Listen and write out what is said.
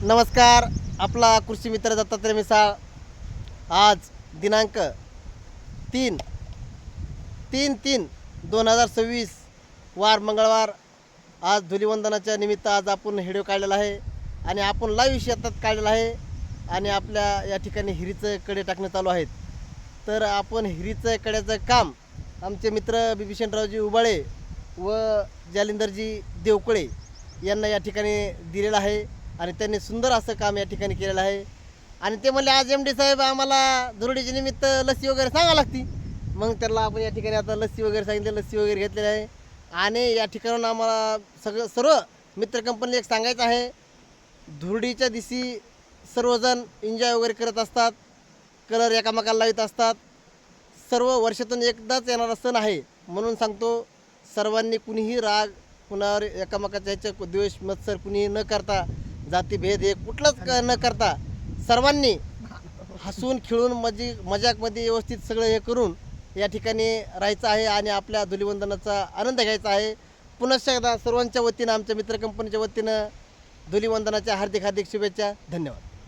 नमस्कार. आपला कृषी मित्र दत्तात्रय मिसाळ. आज दिनांक 3/3/2026 वार मंगळवार. आज धुलिवंदनाच्या निमित्त आज आपण व्हिडिओ काढलेला आहे आणि आपण लाईव्ह शेतात काढलेला आहे आणि आपल्या या ठिकाणी हिरीचं कडे टाकणं चालू आहेत. तर आपण हिरीचं कड्याचं काम आमचे मित्र बिभीषणरावजी उबाळे व जालिंदरजी देवकळे यांना या ठिकाणी दिलेलं आहे आणि त्यांनी सुंदर असं काम या ठिकाणी केलेलं आहे. आणि ते म्हणले आज MD साहेब आम्हाला धुरडीच्या निमित्त लस्सी वगैरे सांगावं लागती. मग त्यांना आपण या ठिकाणी आता लस्सी वगैरे सांगितले, लस्सी वगैरे घेतलेली आहे. आणि या ठिकाणून आम्हाला सर्व मित्र कंपनीला एक सांगायचं आहे, धुरडीच्या दिवशी सर्वजण एन्जॉय वगैरे करत असतात, कलर एकामेकाला लावित असतात. सर्व वर्षातून एकदाच येणारा सण आहे म्हणून सांगतो, सर्वांनी कुणीही राग कुणावर एकामेकाच्या ह्याच्या द्वेष मत्सर कुणीही न करता, जातीभेद हे कुठलंच न करता सर्वांनी हसून खेळून मजाकमध्ये व्यवस्थित सगळं हे करून या ठिकाणी राहायचं आहे आणि आपल्या धुलिवंदनाचा आनंद घ्यायचा आहे. पुनश्च एकदा सर्वांच्या वतीनं आमच्या मित्र कंपनीच्या वतीनं धुलिवंदनाच्या हार्दिक शुभेच्छा. धन्यवाद.